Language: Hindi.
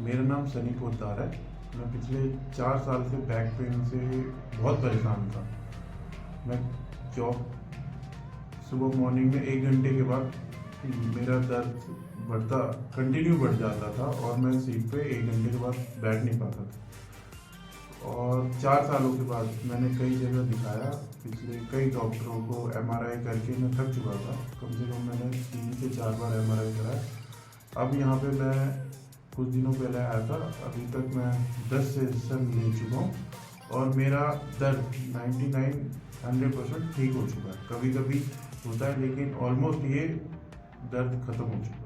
मेरा नाम सनी पोद्दार है। मैं पिछले 4 साल से बैक पेन से बहुत परेशान था। मैं जॉब सुबह मॉर्निंग में 1 घंटे के बाद मेरा दर्द कंटिन्यू बढ़ जाता था और मैं सीट पे 1 घंटे के बाद बैठ नहीं पाता था। और 4 सालों के बाद मैंने कई जगह दिखाया, पिछले कई डॉक्टरों को MRI करके मैं थक चुका था। कम से कम मैंने 3 से 4 बार MRI कराया। अब यहाँ पे मैं कुछ दिनों पहले आया था, अभी तक मैं 10 सेशन ले चुका हूँ और मेरा दर्द 99-100% ठीक हो चुका है। कभी कभी होता है लेकिन ऑलमोस्ट ये दर्द खत्म हो चुका है।